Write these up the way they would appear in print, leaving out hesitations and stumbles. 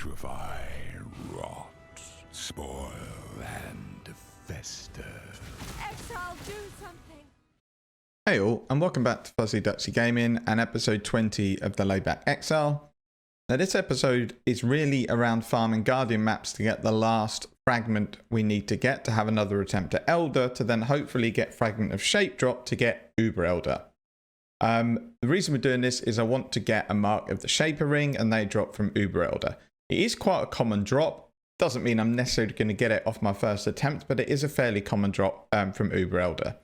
putrefy, rot, spoil, and fester. Exile, do something! Hey all, and welcome back to Fuzzy Ducksy Gaming and episode 20 of the Layback Exile. Now this episode is really around farming Guardian maps to get the last fragment we need to get to have another attempt at Elder, to then hopefully get Fragment of Shape Drop to get Uber Elder. The reason we're doing this is I want to get a mark of the Shaper Ring, and they drop from Uber Elder. It is quite a common drop. Doesn't mean I'm necessarily going to get it off my first attempt, but it is a fairly common drop from Uber Elder.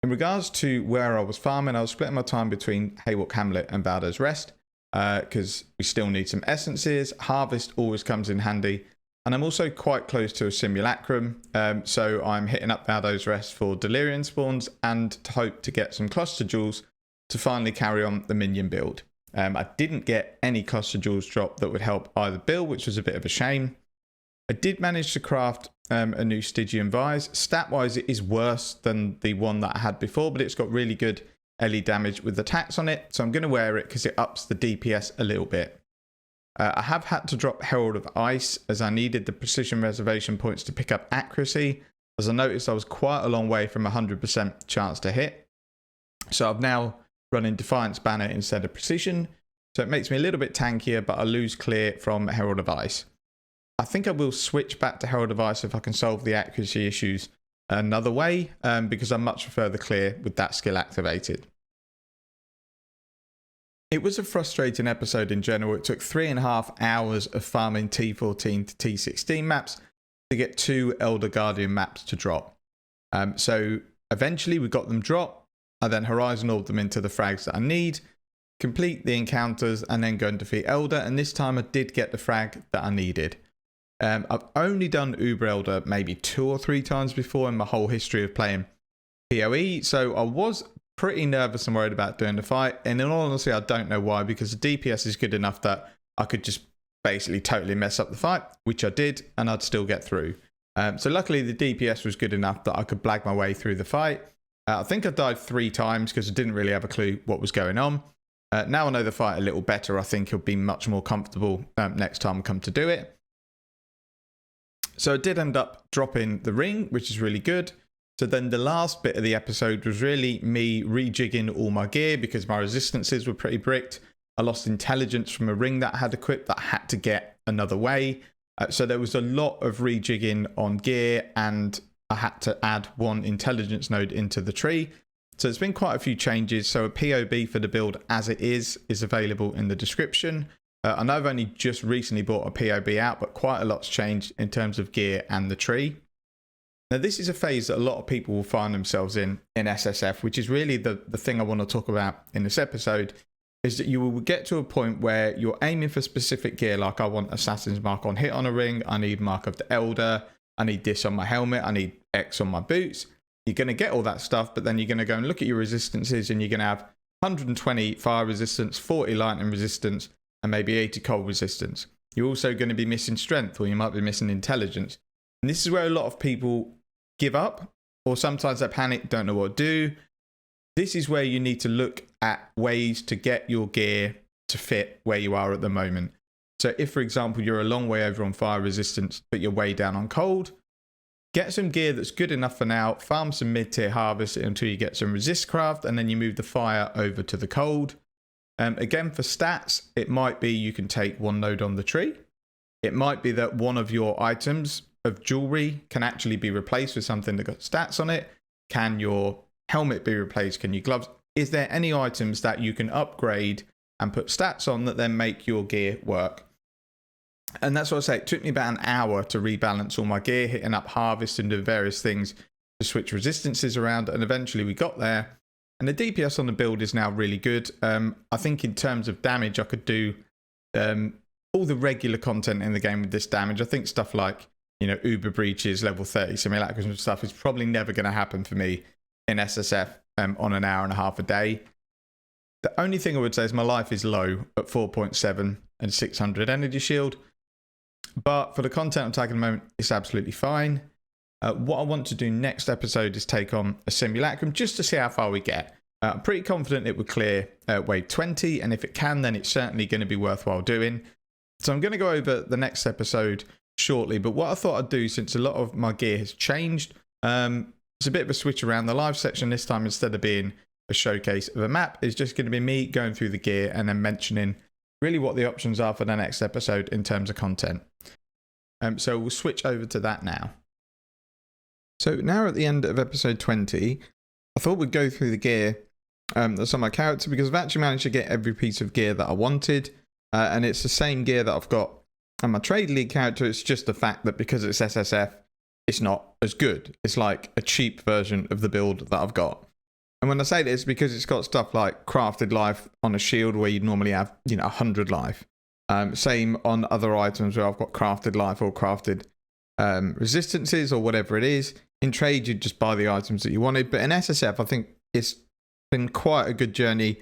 In regards to where I was farming, I was splitting my time between Haywalk Hamlet and Baldur's Rest, because we still need some essences. Harvest always comes in handy. And I'm also quite close to a simulacrum, so I'm hitting up Baldur's Rest for Delirium spawns and to hope to get some cluster jewels to finally carry on the minion build. I didn't get any cluster jewels drop that would help either build, which was a bit of a shame. I did manage to craft a new Stygian Vise. Stat-wise, it is worse than the one that I had before, but it's got really good LE damage with the tax on it, so I'm going to wear it because it ups the DPS a little bit. I have had to drop Herald of Ice as I needed the precision reservation points to pick up accuracy, as I noticed I was quite a long way from 100% chance to hit. So I've now run in Defiance Banner instead of precision, so it makes me a little bit tankier, but I lose clear from Herald of Ice. I think I will switch back to Herald of Ice if I can solve the accuracy issues another way, because I much prefer the clear with that skill activated. It was a frustrating episode in general. It took 3.5 hours of farming T14 to T16 maps to get 2 Elder Guardian maps to drop. So eventually we got them drop. I then Horizon Orbed them into the frags that I need, complete the encounters, and then go and defeat Elder. And this time I did get the frag that I needed. I've only done Uber Elder maybe 2 or 3 times before in my whole history of playing POE, so I was pretty nervous and worried about doing the fight, and in all honesty I don't know why, because the DPS is good enough that I could just basically totally mess up the fight, which I did, and I'd still get through. So luckily the DPS was good enough that I could blag my way through the fight. I think I died 3 times because I didn't really have a clue what was going on. Now I know the fight a little better. I think it'll be much more comfortable next time I come to do it. So I did end up dropping the ring, which is really good. So then the last bit of the episode was really me rejigging all my gear because my resistances were pretty bricked. I lost intelligence from a ring that I had equipped that I had to get another way. So there was a lot of rejigging on gear, and I had to add 1 intelligence node into the tree. So there's been quite a few changes. So a POB for the build as it is available in the description. I know I've only just recently bought a POB out, but quite a lot's changed in terms of gear and the tree. Now, this is a phase that a lot of people will find themselves in SSF, which is really the thing I want to talk about in this episode, is that you will get to a point where you're aiming for specific gear, like I want Assassin's Mark on hit on a ring, I need Mark of the Elder, I need this on my helmet, I need X on my boots. You're going to get all that stuff, but then you're going to go and look at your resistances, and you're going to have 120 fire resistance, 40 lightning resistance, and maybe 80 cold resistance. You're also going to be missing strength, or you might be missing intelligence. And this is where a lot of people give up, or sometimes they panic, don't know what to do. This is where you need to look at ways to get your gear to fit where you are at the moment. So if, for example, you're a long way over on fire resistance, but you're way down on cold, get some gear that's good enough for now, farm some mid-tier harvest until you get some resist craft, and then you move the fire over to the cold. Again, for stats, it might be you can take 1 node on the tree. It might be that one of your items of jewelry can actually be replaced with something that got stats on it. Can your helmet be replaced? Can your gloves? Is there any items that you can upgrade and put stats on that then make your gear work? And that's what I say. It took me about an hour to rebalance all my gear, hitting up harvest and doing various things to switch resistances around, and eventually we got there. And the DPS on the build is now really good. I think in terms of damage, I could do all the regular content in the game with this damage. I think stuff like, you know, Uber Breaches, level 30 simulacrums and stuff is probably never going to happen for me in SSF on an hour and a half a day. The only thing I would say is my life is low at 4.7 and 600 energy shield. But for the content I'm taking at the moment, it's absolutely fine. What I want to do next episode is take on a simulacrum just to see how far we get. I'm pretty confident it would clear wave 20, and if it can, then it's certainly going to be worthwhile doing. So I'm going to go over the next episode shortly, but what I thought I'd do, since a lot of my gear has changed, it's a bit of a switch around. The live section this time, instead of being a showcase of a map, is just going to be me going through the gear and then mentioning really what the options are for the next episode in terms of content. So we'll switch over to that now. So now at the end of episode 20, I thought we'd go through the gear that's on my character, because I've actually managed to get every piece of gear that I wanted, and it's the same gear that I've got on my Trade League character. It's just the fact that because it's SSF, it's not as good. It's like a cheap version of the build that I've got. And when I say this, because it's got stuff like crafted life on a shield where you'd normally have, 100 life. Same on other items where I've got crafted life or crafted resistances or whatever it is. In trade, you'd just buy the items that you wanted. But in SSF, I think it's been quite a good journey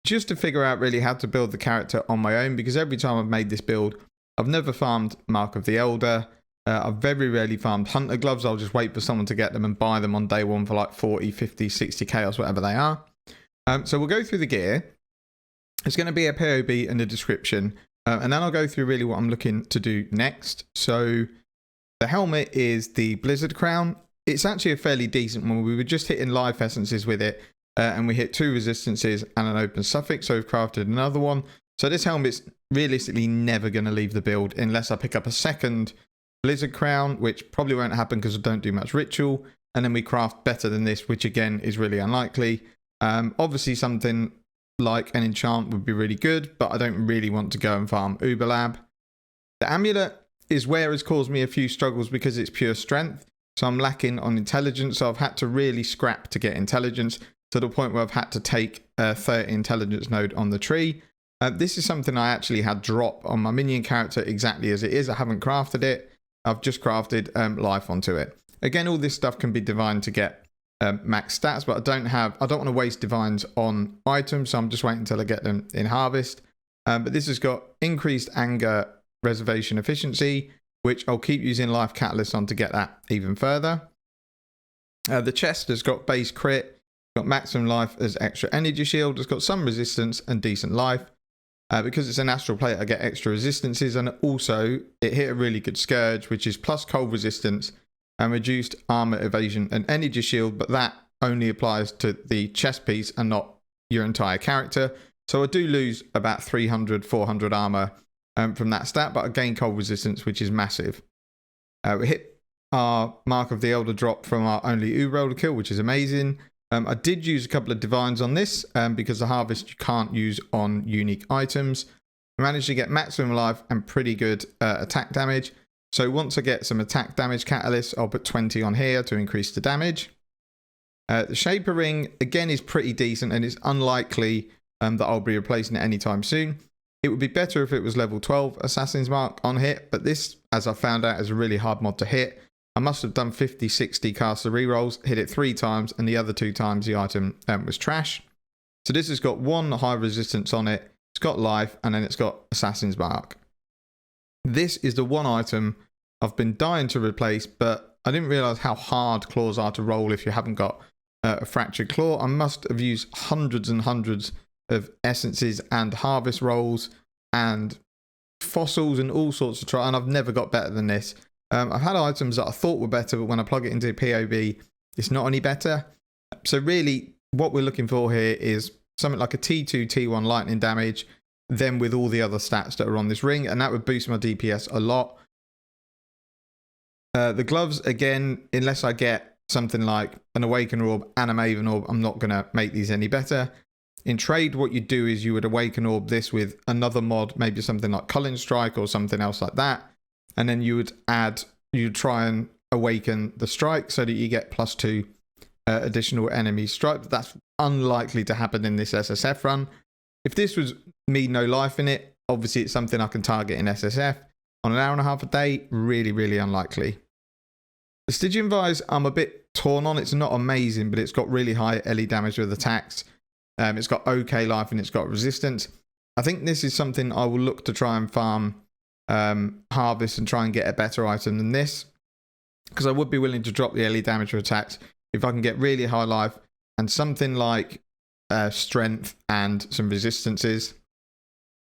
just to figure out really how to build the character on my own, because every time I've made this build, I've never farmed Mark of the Elder. I've very rarely farmed Hunter Gloves. I'll just wait for someone to get them and buy them on day one for like 40, 50, 60 chaos, whatever they are. So we'll go through the gear. It's going to be a POB and a description. And then I'll go through really what I'm looking to do next. So the helmet is the Blizzard Crown. It's actually a fairly decent one. We were just hitting life essences with it. And we hit 2 resistances and an open suffix. So we've crafted another one. So this helmet's realistically never going to leave the build unless I pick up a second Blizzard Crown, which probably won't happen because I don't do much ritual. And then we craft better than this, which again is really unlikely. Obviously something like an enchant would be really good, but I don't really want to go and farm Uberlab. The amulet is where it's caused me a few struggles because it's pure strength. So I'm lacking on intelligence. So I've had to really scrap to get intelligence, to the point where I've had to take a 30 intelligence node on the tree. This is something I actually had drop on my minion character exactly as it is. I haven't crafted it. I've just crafted life onto it. Again, all this stuff can be divined to get max stats, but I don't want to waste divines on items, so I'm just waiting until I get them in harvest. But this has got increased anger reservation efficiency, which I'll keep using life catalyst on to get that even further. The chest has got base crit, got maximum life as extra energy shield, it's got some resistance and decent life. Because it's an astral plate, I get extra resistances, and also it hit a really good Scourge, which is plus cold resistance and reduced armor evasion and energy shield, but that only applies to the chest piece and not your entire character. So I do lose about 300, 400 armor from that stat, but I gain cold resistance, which is massive. We hit our Mark of the Elder drop from our only Uber Elder kill, which is amazing. I did use a couple of divines on this because the harvest you can't use on unique items. I managed to get maximum life and pretty good attack damage. So once I get some attack damage catalyst, I'll put 20 on here to increase the damage. The Shaper Ring, again, is pretty decent, and it's unlikely that I'll be replacing it anytime soon. It would be better if it was level 12 Assassin's Mark on hit, but this, as I found out, is a really hard mod to hit. I must have done 50, 60 caster rerolls, hit it 3 times, and the other 2 times the item was trash. So this has got 1 high resistance on it, it's got life, and then it's got Assassin's Mark. This is the one item I've been dying to replace, but I didn't realise how hard claws are to roll if you haven't got a fractured claw. I must have used hundreds and hundreds of essences and harvest rolls and fossils and all sorts of and I've never got better than this. I've had items that I thought were better, but when I plug it into POB, it's not any better. So really, what we're looking for here is something like a T2, T1 lightning damage, then with all the other stats that are on this ring, and that would boost my DPS a lot. The gloves, again, unless I get something like an Awaken Orb and a Maven Orb, I'm not going to make these any better. In trade, what you do is you would Awaken Orb this with another mod, maybe something like Cullen Strike or something else like that. And then you'd try and awaken the strike so that you get +2 additional enemy strike. But that's unlikely to happen in this SSF run. If this was me no life in it, obviously it's something I can target in SSF. On an hour and a half a day, really, really unlikely. The Stygian Vise, I'm a bit torn on. It's not amazing, but it's got really high LE damage with attacks. It's got okay life and it's got resistance. I think this is something I will look to try and farm, harvest and try and get a better item than this. Because I would be willing to drop the LE damage with attacks if I can get really high life and something like strength and some resistances.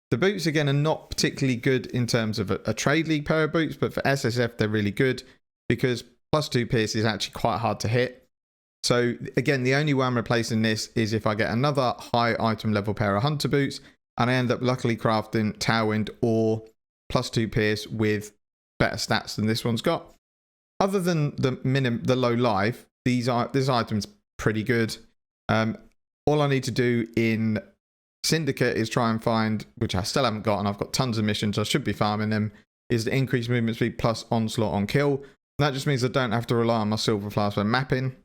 The boots, again, are not particularly good in terms of a trade league pair of boots, but for SSF, they're really good because +2 pierce is actually quite hard to hit. So again, the only way I'm replacing this is if I get another high item level pair of hunter boots and I end up luckily crafting Tailwind or +2 pierce with better stats than this one's got. Other than the low life, this item's pretty good. All I need to do in Syndicate is try and find, which I still haven't got, and I've got tons of missions, I should be farming them, is the increased movement speed plus onslaught on kill. And that just means I don't have to rely on my silver flask when mapping.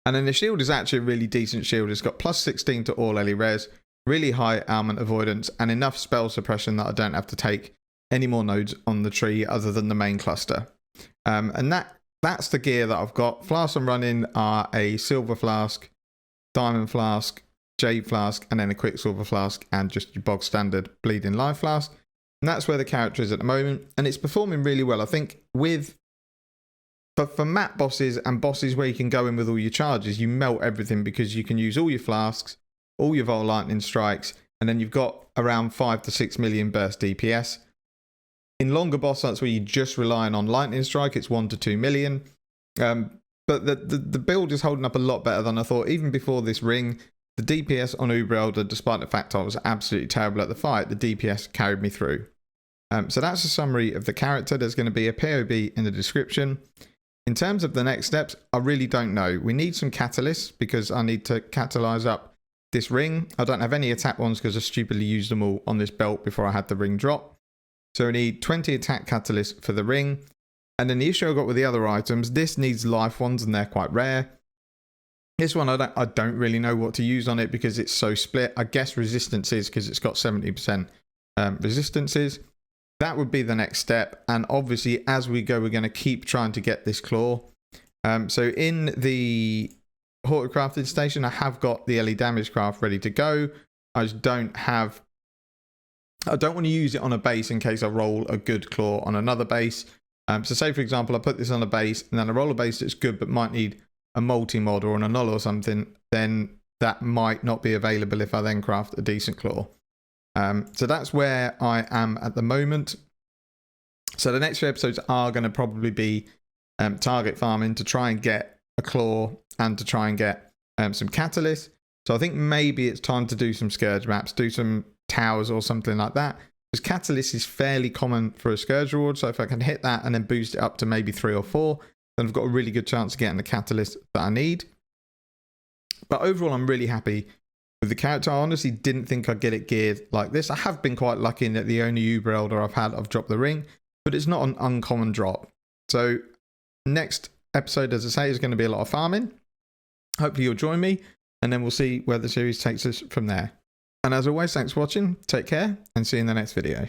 And then the shield is actually a really decent shield. It's got +16 to all LE res, really high ailment avoidance, and enough spell suppression that I don't have to take any more nodes on the tree other than the main cluster. And that's the gear that I've got. Flasks I'm running are a silver flask, diamond flask, jade flask, and then a quicksilver flask, and just your bog standard bleeding life flask. And that's where the character is at the moment, and it's performing really well. I think for map bosses and bosses where you can go in with all your charges, you melt everything because you can use all your flasks, all your Vol Lightning Strikes, and then you've got around 5 to 6 million burst DPS. In longer boss fights where you're just relying on Lightning Strike, it's 1 to 2 million. But the build is holding up a lot better than I thought. Even before this ring, the DPS on Uber Elder, despite the fact I was absolutely terrible at the fight, the DPS carried me through. So that's a summary of the character. There's going to be a POE in the description. In terms of the next steps, I really don't know. We need some catalysts because I need to catalyze up this ring. I don't have any attack ones because I stupidly used them all on this belt before I had the ring drop. So we need 20 attack catalysts for the ring. And then the issue I got with the other items, this needs life ones and they're quite rare. This one, I don't really know what to use on it because it's so split. I guess resistances because it's got 70% resistances. That would be the next step. And obviously, as we go, we're going to keep trying to get this claw. So in the Horticrafted station, I have got the LE damage craft ready to go. I just don't want to use it on a base in case I roll a good claw on another base. So say, for example, I put this on a base and then I roll a base that's good but might need a multi-mod or an annul or something, then that might not be available if I then craft a decent claw. So that's where I am at the moment. So the next few episodes are going to probably be target farming to try and get a claw and to try and get some catalysts. So I think maybe it's time to do some Scourge maps, do some towers or something like that. Because catalyst is fairly common for a Scourge reward. So if I can hit that and then boost it up to maybe 3 or 4, then I've got a really good chance of getting the catalyst that I need. But overall, I'm really happy with the character. I honestly didn't think I'd get it geared like this. I have been quite lucky in that the only Uber Elder I've dropped the ring, but it's not an uncommon drop. So next episode, as I say, is going to be a lot of farming. Hopefully you'll join me, and then we'll see where the series takes us from there. And as always, thanks for watching, take care, and see you in the next video.